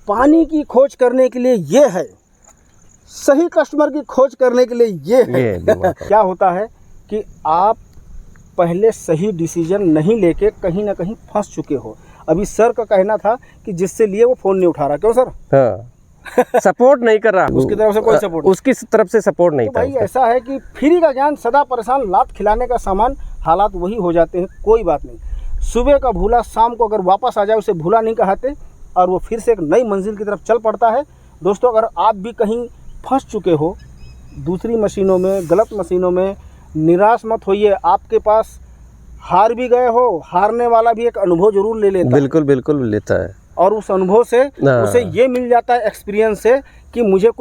पानी की खोज करने के लिए ये है, सही कस्टमर की खोज करने के लिए ये है। क्या होता है कि आप पहले सही डिसीजन नहीं लेके कहीं ना कहीं फंस चुके हो। अभी सर का कहना था कि जिससे लिए वो फ़ोन नहीं उठा रहा, क्यों सर? हाँ। सपोर्ट नहीं कर रहा, उसकी तरफ से कोई सपोर्ट, उसकी तरफ से सपोर्ट नहीं तो था। भाई ऐसा है कि फ्री का ज्ञान सदा परेशान, लात खिलाने का सामान, हालात वही हो जाते हैं। कोई बात नहीं, सुबह का भूला शाम को अगर वापस आ जाए उसे भूला नहीं कहते, और वो फिर से एक नई मंजिल की तरफ चल पड़ता है। दोस्तों, अगर आप भी कहीं फंस चुके हो दूसरी मशीनों में, गलत मशीनों में, निराश मत होइए। आपके पास हार भी गए हो, हारने वाला भी एक अनुभव जरूर ले लेता है। बिल्कुल बिल्कुल लेता है, और उस अनुभव से उसे ये मिल जाता है एक्सपीरियंस से कि मैं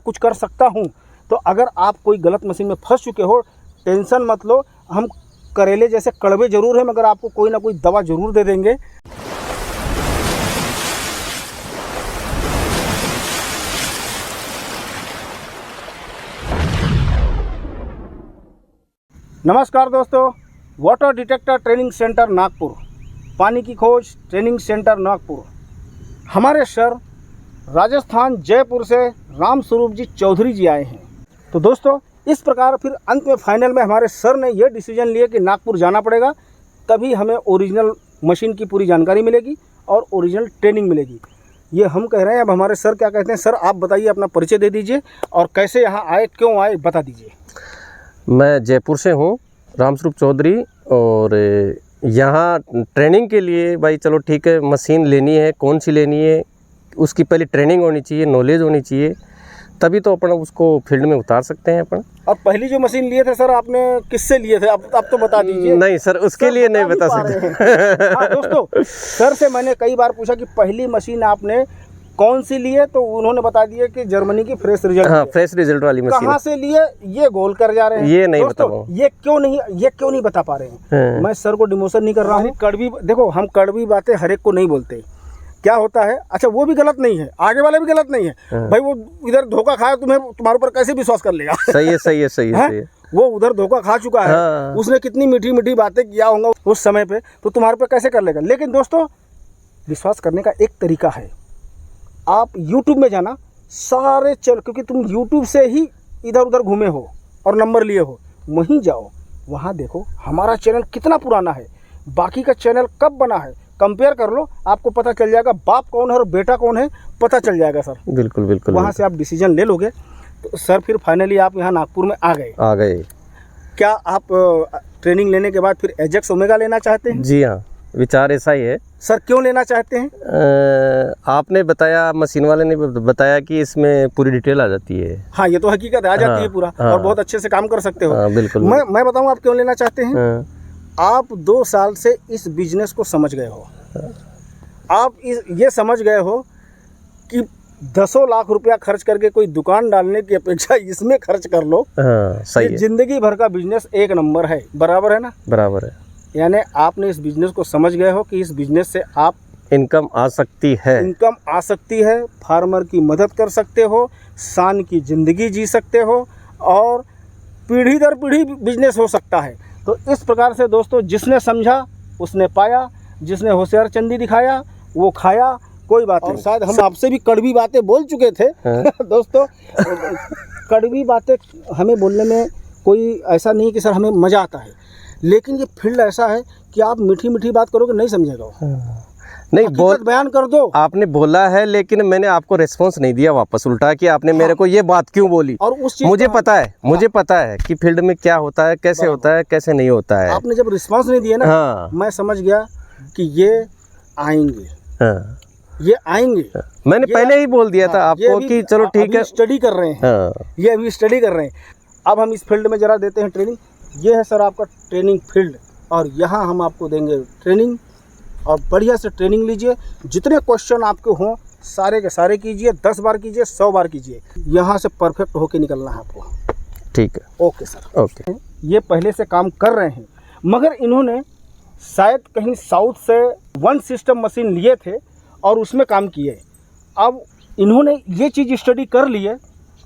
कुछ कर सकता हूँ। तो अगर आप कोई गलत मशीन में फंस चुके हो, टेंशन मत लो, हम करेले जैसे कड़वे जरूर हैं, मगर आपको कोई ना कोई दवा जरूर दे देंगे। नमस्कार दोस्तों, water detector training centre Nagpur, पानी की खोज ट्रेनिंग सेंटर नागपुर। हमारे सर राजस्थान जयपुर से राम स्वरूप जी चौधरी जी आए हैं। तो दोस्तों, इस प्रकार फिर अंत में फाइनल में हमारे सर ने यह डिसीजन लिया कि नागपुर जाना पड़ेगा, तभी हमें ओरिजिनल मशीन की पूरी जानकारी मिलेगी और ओरिजिनल ट्रेनिंग मिलेगी। ये हम कह रहे हैं। अब हमारे सर क्या कहते हैं? सर आप बताइए, अपना परिचय दे दीजिए और कैसे यहाँ आए, क्यों आए, बता दीजिए। मैं जयपुर से हूँ, राम स्वरूप चौधरी, और यहाँ ट्रेनिंग के लिए भाई चलो ठीक है, मशीन लेनी है, कौन सी लेनी है, उसकी पहले ट्रेनिंग होनी चाहिए, नॉलेज होनी चाहिए, तभी तो अपन उसको फील्ड में उतार सकते हैं अपन। और पहली जो मशीन लिए थे सर, आपने किससे लिए थे? अब तो बता दीजिए। नहीं सर, उसके लिए नहीं बता सकते। हाँ दोस्तों, सर से मैंने कई बार पूछा कि पहली मशीन आपने कौन सी लिए, तो उन्होंने बता दिया कि जर्मनी की फ्रेश रिजल्ट। हाँ, फ्रेश रिजल्ट वाली मशीन। कहाँ से लिए ये गोल कर जा रहे हैं, ये नहीं बता पाऊँ। ये क्यों नहीं बता पा रहे हैं? मैं सर को डिमोशन नहीं कर रहा हूँ। कड़वी देखो, हम कड़वी बातें हर एक को नहीं बोलते। क्या होता है, अच्छा वो भी गलत नहीं है, आगे वाले भी गलत नहीं है। भाई वो इधर धोखा खाया, तुम्हारे ऊपर कैसे विश्वास कर लेगा? सही है, सही है, सही है, सही है। वो उधर धोखा खा चुका है। हाँ। उसने कितनी मीठी मीठी बातें किया होगा उस समय पे, तो तुम्हारे पे कैसे कर लेगा? लेकिन दोस्तों, विश्वास करने का एक तरीका है। आप YouTube में जाना, सारे क्योंकि तुम YouTube से ही इधर उधर घूमे हो और नंबर लिए हो, वहीं जाओ, वहाँ देखो हमारा चैनल कितना पुराना है, बाकी का चैनल कब बना है, कंपेयर कर लो, आपको पता चल जाएगा बाप कौन है और बेटा कौन है, पता चल जाएगा सर। बिल्कुल बिल्कुल। वहाँ से आप डिसीजन ले लोगे। तो सर फिर फाइनली आप यहाँ नागपुर में आ गए। क्या आप ट्रेनिंग लेने के बाद फिर एजेक्स ओमेगा लेना चाहते हैं? जी हाँ, विचार ऐसा ही है। सर क्यों लेना चाहते हैं? आपने बताया, मशीन वाले ने बताया कि इसमें पूरी डिटेल आ जाती है। हाँ, ये तो हकीकत आ जाती है पूरा। हाँ, और बहुत अच्छे से काम कर सकते हो। बिल्कुल। मैं बताऊँ आप क्यों लेना चाहते हैं? आप 2 साल से इस बिजनेस को समझ गए हो। आप ये समझ गए हो कि 10 लाख रुपया खर्च करके कोई दुकान डालने की अपेक्षा इसमें खर्च कर लो। सही है। जिंदगी भर का बिजनेस एक नंबर है, बराबर है ना? बराबर है। यानी आपने इस बिजनेस को समझ गए हो कि इस बिजनेस से आप इनकम आ सकती है, फार्मर की मदद कर सकते हो, शान की ज़िंदगी जी सकते हो, और पीढ़ी दर पीढ़ी बिजनेस हो सकता है। तो इस प्रकार से दोस्तों, जिसने समझा उसने पाया, जिसने होशियार चंदी दिखाया वो खाया। कोई बात नहीं। शायद हम आपसे भी कड़वी बातें बोल चुके थे। दोस्तों, कड़वी बातें हमें बोलने में कोई ऐसा नहीं कि सर हमें मज़ा आता है, लेकिन ये फील्ड ऐसा है कि आप मीठी मीठी बात करोगे नहीं समझेगा वो। नहीं, बयान कर दो। आपने बोला है, लेकिन मैंने आपको रिस्पांस नहीं दिया वापस, उल्टा कि आपने मेरे को ये बात क्यों बोली। और उस चीज मुझे पता है कि फील्ड में क्या होता है, कैसे होता है, कैसे नहीं होता है। आपने जब रिस्पांस नहीं दिया ना, मैं समझ गया कि ये आएंगे। मैंने पहले ही बोल दिया था आपको कि चलो ठीक है, स्टडी कर रहे हैं। ये अभी स्टडी कर रहे हैं। अब हम इस फील्ड में जरा देते हैं ट्रेनिंग। ये है सर आपका ट्रेनिंग फील्ड, और यहाँ हम आपको देंगे ट्रेनिंग, और बढ़िया से ट्रेनिंग लीजिए। जितने क्वेश्चन आपके हों सारे के सारे कीजिए, 10 बार कीजिए, 100 बार कीजिए। यहाँ से परफेक्ट होके निकलना है आपको। ठीक है, ओके सर। ओके। ये पहले से काम कर रहे हैं, मगर इन्होंने शायद कहीं साउथ से 1 सिस्टम मशीन लिए थे और उसमें काम किए। अब इन्होंने ये चीज़ स्टडी कर ली है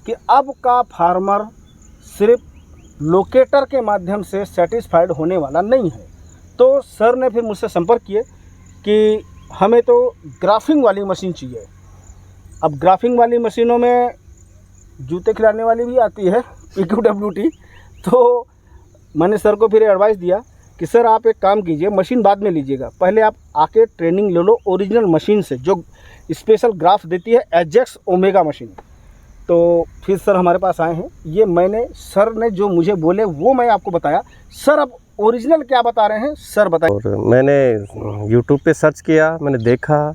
कि अब का फार्मर सिर्फ लोकेटर के माध्यम से सेटिस्फाइड होने वाला नहीं है। तो सर ने फिर मुझसे संपर्क किए कि हमें तो ग्राफिंग वाली मशीन चाहिए। अब ग्राफिंग वाली मशीनों में जूते खिलाने वाली भी आती है, PQWT। तो मैंने सर को फिर एडवाइस दिया कि सर आप एक काम कीजिए, मशीन बाद में लीजिएगा, पहले आप आके ट्रेनिंग ले लो ओरिजिनल मशीन से जो स्पेशल ग्राफ देती है, एजेक्स ओमेगा मशीन। तो फिर सर हमारे पास आए हैं, ये मैंने सर ने जो मुझे बोले वो मैं आपको बताया। सर अब ओरिजिनल क्या बता रहे हैं, सर बताइए। और मैंने यूट्यूब पे सर्च किया, मैंने देखा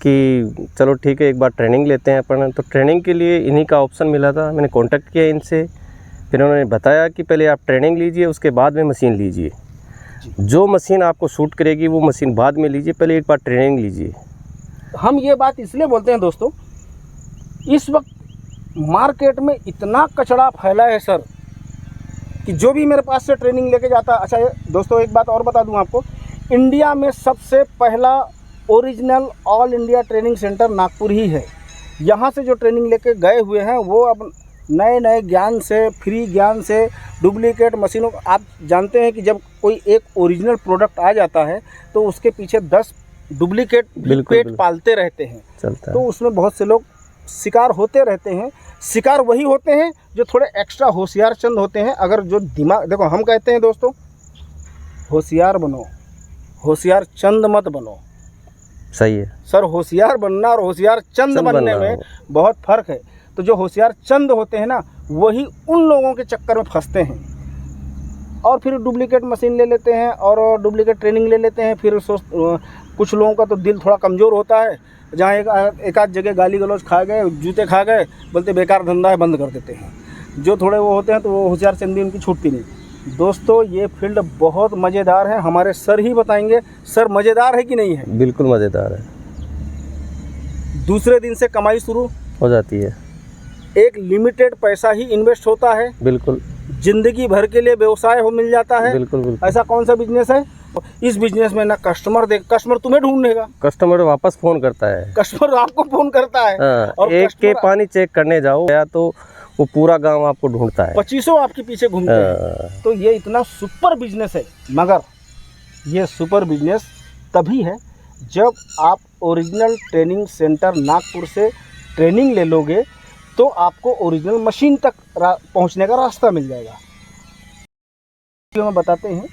कि चलो ठीक है एक बार ट्रेनिंग लेते हैं अपन। तो ट्रेनिंग के लिए इन्हीं का ऑप्शन मिला था, मैंने कांटेक्ट किया इनसे। फिर उन्होंने बताया कि पहले आप ट्रेनिंग लीजिए, उसके बाद में मशीन लीजिए। जो मशीन आपको सूट करेगी वो मशीन बाद में लीजिए, पहले एक बार ट्रेनिंग लीजिए। हम ये बात इसलिए बोलते हैं दोस्तों, इस वक्त मार्केट में इतना कचरा फैला है सर कि जो भी मेरे पास से ट्रेनिंग लेके जाता। अच्छा ये दोस्तों एक बात और बता दूं आपको, इंडिया में सबसे पहला original all India training centre Nagpur ही है। यहाँ से जो ट्रेनिंग लेके गए हुए हैं वो अब नए नए ज्ञान से, फ्री ज्ञान से, डुप्लीकेट मशीनों, आप जानते हैं कि जब कोई एक ओरिजिनल प्रोडक्ट आ जाता है तो उसके पीछे 10 डुप्लीकेट पेट पालते रहते हैं, चलता तो उसमें बहुत से लोग शिकार होते रहते हैं। शिकार वही होते हैं जो थोड़े एक्स्ट्रा होशियार चंद होते हैं। अगर जो दिमाग, देखो हम कहते हैं दोस्तों होशियार बनो, होशियार चंद मत बनो। सही है सर, होशियार बनना और होशियार चंद बनने में बहुत फ़र्क है। तो जो होशियार चंद होते हैं ना, वही उन लोगों के चक्कर में फंसते हैं और फिर डुप्लीकेट मशीन ले लेते हैं और डुप्लीकेट ट्रेनिंग ले लेते हैं। फिर कुछ लोगों का तो दिल थोड़ा कमज़ोर होता है, जहाँ एक आध जगह गाली गलौज खा गए, जूते खा गए, बोलते बेकार धंधा है, बंद कर देते हैं। जो थोड़े वो होते हैं तो वो होशियार चंदी उनकी छूटती नहीं। दोस्तों ये फील्ड बहुत मज़ेदार है, हमारे सर ही बताएंगे। सर मज़ेदार है कि नहीं है? बिल्कुल मज़ेदार है। दूसरे दिन से कमाई शुरू हो जाती है, एक लिमिटेड पैसा ही इन्वेस्ट होता है, बिल्कुल जिंदगी भर के लिए व्यवसाय हो मिल जाता है। बिल्कुल बिल्कुल। ऐसा कौन सा बिजनेस है? इस बिजनेस में ना कस्टमर तुम्हें ढूंढेगा, कस्टमर वापस फ़ोन करता है, कस्टमर आपको फ़ोन करता है। और एक के पानी चेक करने जाओ या तो वो पूरा गांव आपको ढूंढता है, 2500 आपके पीछे घूमते हैं। तो ये इतना सुपर बिजनेस है, मगर ये सुपर बिजनेस तभी है जब आप ओरिजिनल ट्रेनिंग सेंटर नागपुर से ट्रेनिंग ले लोगे तो आपको ओरिजिनल मशीन तक पहुंचने का रास्ता मिल जाएगा। में बताते हैं